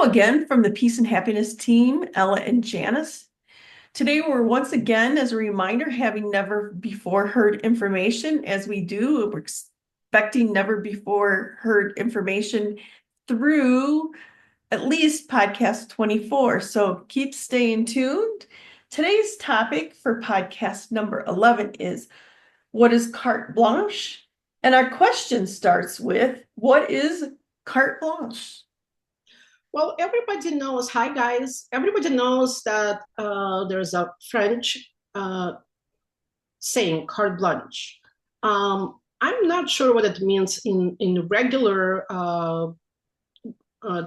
Hello again from the Peace and Happiness team, Ella and Janice. Today we're once again, as a reminder, having never before heard information. As we do, we're expecting never before heard information through at least podcast 24. So keep staying tuned. Today's topic for podcast number 11 is, what is carte blanche? And our question starts with, what is carte blanche? Well, everybody knows, hi guys, everybody knows that there's a French saying, carte blanche. I'm not sure what it means in regular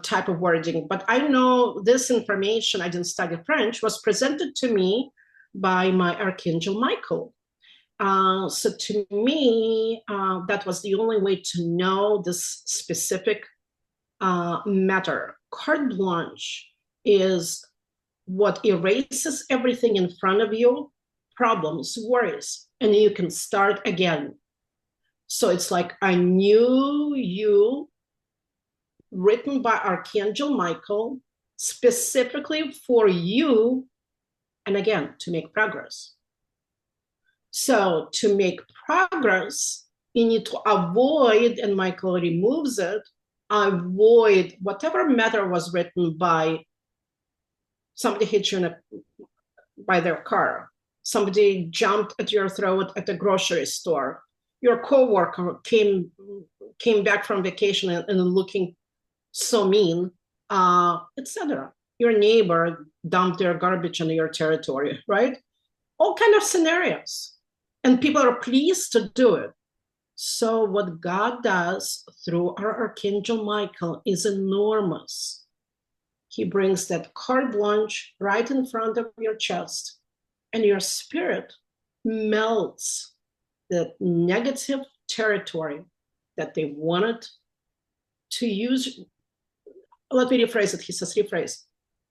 type of wording, but I know this information, I didn't study French, was presented to me by my Archangel Michael. So to me, that was the only way to know this specific matter. Carte blanche is what erases everything in front of you, problems, worries, and you can start again. So it's like a new you written by Archangel Michael specifically for you, and again, to make progress. So to make progress, you need to avoid, and Michael removes it, avoid whatever matter was written by somebody hit you by their car, somebody jumped at your throat at the grocery store, your coworker came back from vacation and looking so mean, etc. Your neighbor dumped their garbage on your territory, right? All kind of scenarios, and people are pleased to do it. So what God does through our Archangel Michael is enormous. He brings that carte blanche right in front of your chest, and your spirit melts the negative territory that they wanted to use. Let me rephrase it. He says, rephrase.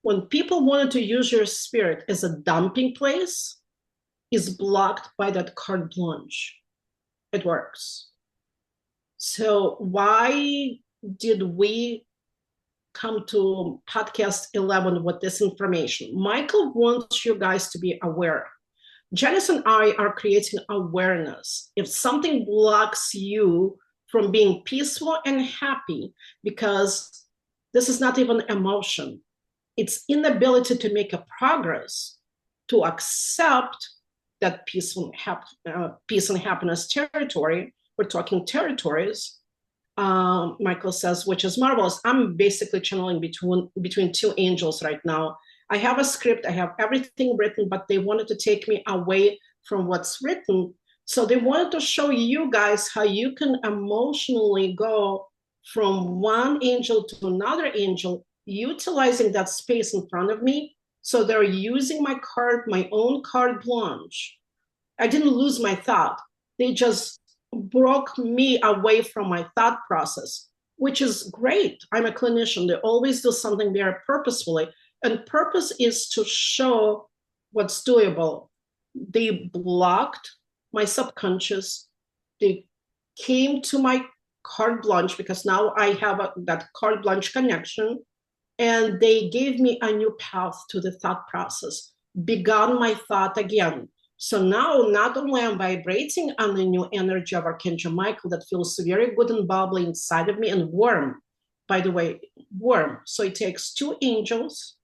When people wanted to use your spirit as a dumping place, is blocked by that carte blanche. It works. So why did we come to podcast 11 with this information? Michael wants you guys to be aware. Janice and I are creating awareness. If something blocks you from being peaceful and happy, because this is not even emotion, it's inability to make a progress, to accept that peace and happiness territory. We're talking territories. Michael says, which is marvelous. I'm basically channeling between two angels right now. I have a script, I have everything written, but they wanted to take me away from what's written. So they wanted to show you guys how you can emotionally go from one angel to another angel, utilizing that space in front of me. So they're using my own carte blanche. I didn't lose my thought. They just broke me away from my thought process, which is great. I'm a clinician. They always do something very purposefully. And purpose is to show what's doable. They blocked my subconscious. They came to my carte blanche, because now I have that carte blanche connection. And they gave me a new path to the thought process, began my thought again. So now not only am I vibrating on the new energy of Archangel Michael that feels very good and bubbly inside of me and warm, by the way, warm. So it takes two angels.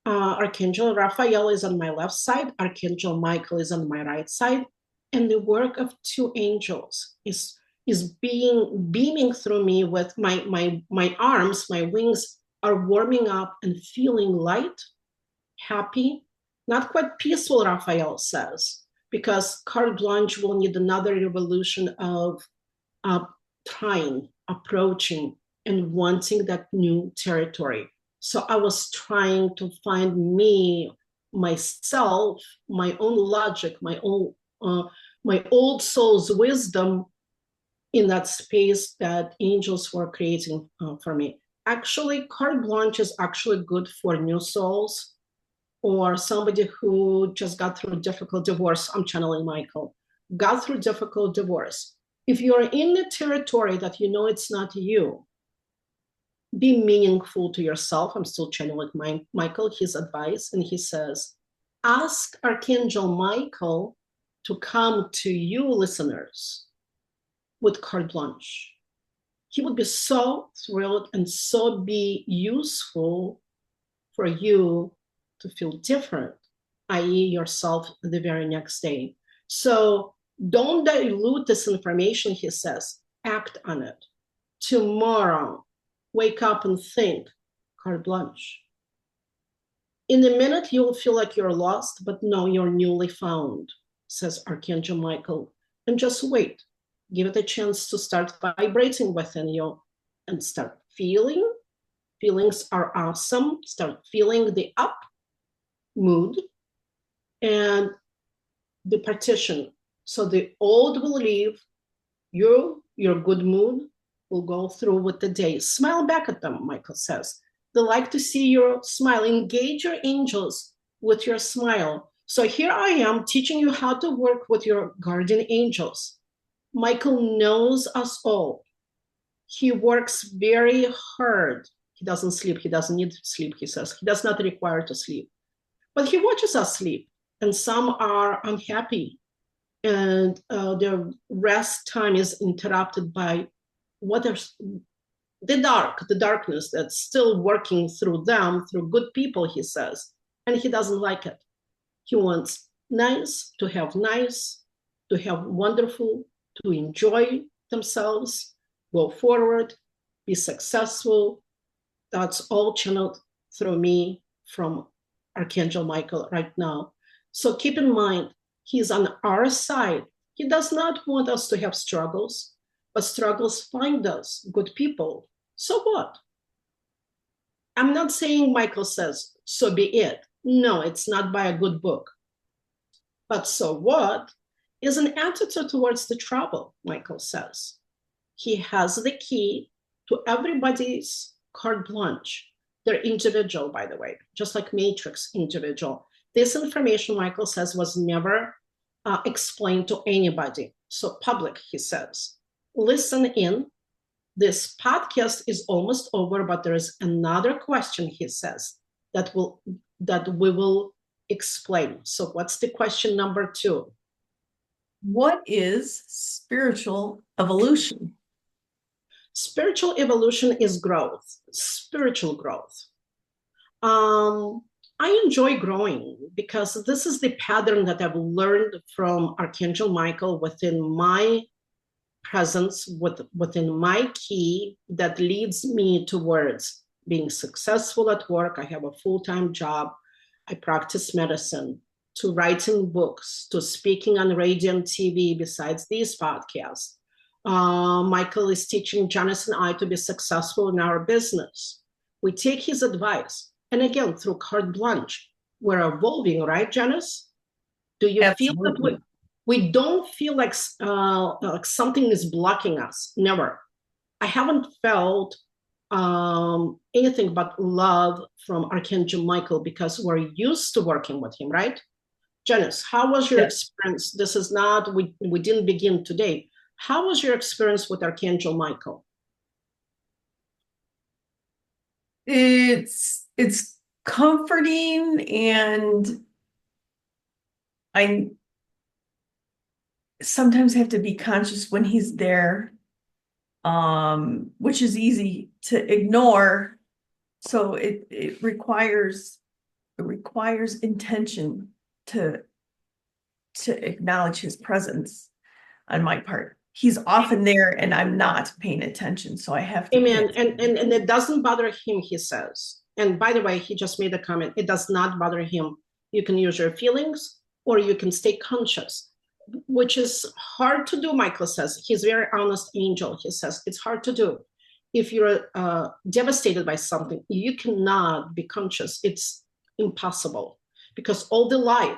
Archangel Raphael is on my left side. Archangel Michael is on my right side. And the work of two angels is beaming through me with my arms, my wings are warming up and feeling light, happy, not quite peaceful, Raphael says, because carte blanche will need another revolution of trying, approaching, and wanting that new territory. So I was trying to find me, myself, my own logic, my old soul's wisdom in that space that angels were creating for me. Actually, carte blanche is actually good for new souls or somebody who just got through a difficult divorce. I'm channeling Michael. Got through difficult divorce. If you're in the territory that you know it's not you, be meaningful to yourself. I'm still channeling Michael, his advice. And he says, ask Archangel Michael to come to you, listeners, with carte blanche. He would be so thrilled and so be useful for you to feel different, i.e., yourself the very next day. So don't dilute this information, he says. Act on it. Tomorrow, wake up and think, carte blanche. In a minute, you'll feel like you're lost, but no, you're newly found, says Archangel Michael. And just wait. Give it a chance to start vibrating within you and start feeling. Feelings are awesome. Start feeling the up mood and the partition. So the old will leave, your good mood will go through with the day. Smile back at them, Michael says. They like to see your smile. Engage your angels with your smile. So here I am teaching you how to work with your guardian angels. Michael knows us all. He works very hard. He doesn't sleep. He doesn't need sleep, he says. He does not require to sleep. But he watches us sleep. And some are unhappy. And their rest time is interrupted by what are the darkness that's still working through them, through good people, he says. And he doesn't like it. He wants nice, to have wonderful, to enjoy themselves, go forward, be successful. That's all channeled through me from Archangel Michael right now. So keep in mind, he's on our side. He does not want us to have struggles, but struggles find us, good people. So what? I'm not saying Michael says, so be it. No, it's not by a good book. But so what is an attitude towards the trouble, Michael says. He has the key to everybody's carte blanche. They're individual, by the way, just like Matrix individual. This information, Michael says, was never explained to anybody. So public, he says. Listen in. This podcast is almost over, but there is another question, he says, that we will explain. So what's the question number 2? What is spiritual evolution? Spiritual evolution is growth, spiritual growth. I enjoy growing because this is the pattern that I've learned from Archangel Michael within my presence, within my key that leads me towards being successful at work. I have a full-time job. I practice medicine, to writing books, to speaking on radio and TV besides these podcasts. Michael is teaching Janice and I to be successful in our business. We take his advice. And again, through carte blanche, we're evolving, right, Janice? Do you Absolutely. feel that we don't feel like something is blocking us? Never. I haven't felt anything but love from Archangel Michael because we're used to working with him, right? Janice, how was your experience? This is not, we didn't begin today. How was your experience with Archangel Michael? It's comforting, and I sometimes have to be conscious when he's there, which is easy to ignore. So it requires intention to acknowledge his presence on my part. He's often there and I'm not paying attention, so I have to. Amen. And it doesn't bother him, he says. And by the way, he just made a comment. It does not bother him. You can use your feelings or you can stay conscious, which is hard to do, Michael says. He's a very honest angel. He says it's hard to do. If you're devastated by something, you cannot be conscious. It's impossible because all the light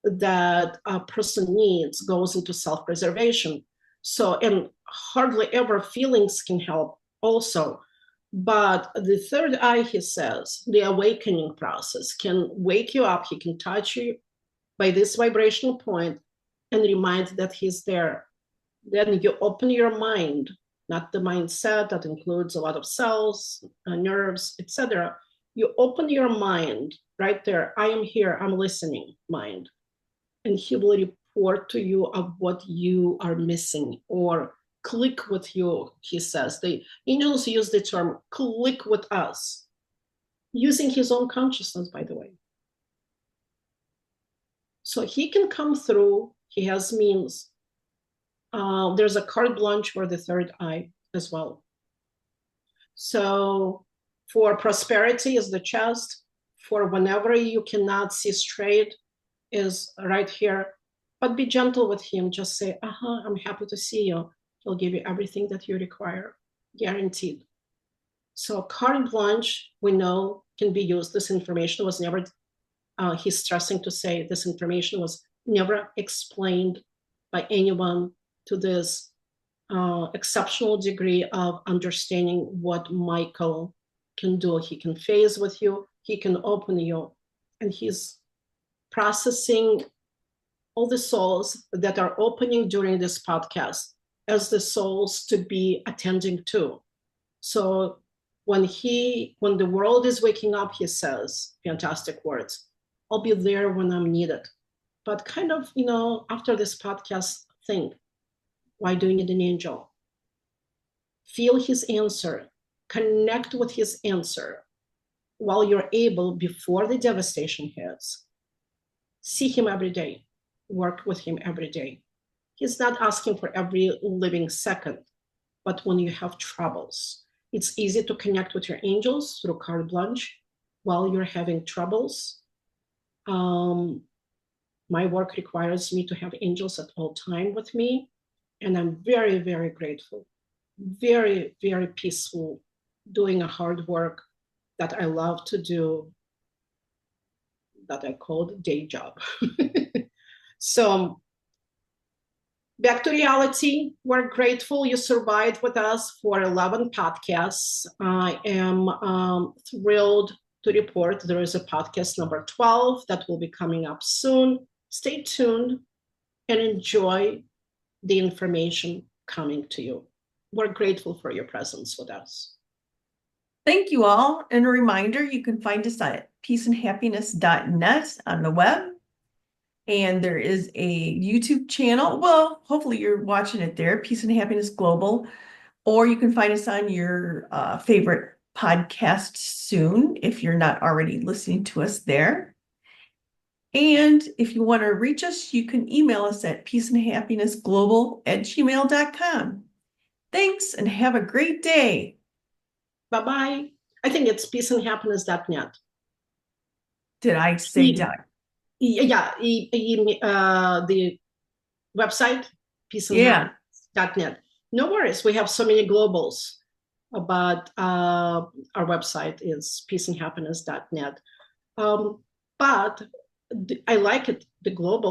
that a person needs goes into self-preservation. So, and hardly ever feelings can help also. But the third eye, he says, the awakening process can wake you up. He can touch you by this vibrational point and remind that he's there. Then you open your mind. not the mindset that includes a lot of cells, nerves, etc. You open your mind right there. I am here, I'm listening, mind. And he will report to you of what you are missing or click with you, he says. The angels use the term click with us, using his own consciousness, by the way. So he can come through, he has means. There's a carte blanche for the third eye as well. So for prosperity is the chest, for whenever you cannot see straight is right here. But be gentle with him. Just say, I'm happy to see you. He'll give you everything that you require, guaranteed. So carte blanche, we know, can be used. This information was never, he's stressing to say, this information was never explained by anyone to this exceptional degree of understanding what Michael can do. He can phase with you, he can open you, and he's processing all the souls that are opening during this podcast as the souls to be attending to. So when the world is waking up, he says fantastic words. I'll be there when I'm needed. But kind of, after this podcast, think, why do you need an angel? Feel his answer, connect with his answer while you're able, before the devastation hits. See him every day, work with him every day. He's not asking for every living second, but when you have troubles, it's easy to connect with your angels through carte blanche while you're having troubles. My work requires me to have angels at all time with me, and I'm very, very grateful, very, very peaceful, doing a hard work that I love to do, that I call day job. So back to reality. We're grateful you survived with us for 11 podcasts. I am thrilled to report there is a podcast number 12 that will be coming up soon. Stay tuned and enjoy the information coming to you. We're grateful for your presence with us. Thank you all. And a reminder, you can find us at peaceandhappiness.net on the web. And there is a YouTube channel. Well, hopefully you're watching it there, Peace and Happiness Global. Or you can find us on your favorite podcast soon if you're not already listening to us there. And if you want to reach us, you can email us at peaceandhappinessglobal@gmail.com. Thanks and have a great day. Bye-bye. I think it's peaceandhappiness.net. Did I say that? Yeah, the website, peaceandhappiness.net. No worries, we have so many globals, but our website is peaceandhappiness.net. But I like it, the global.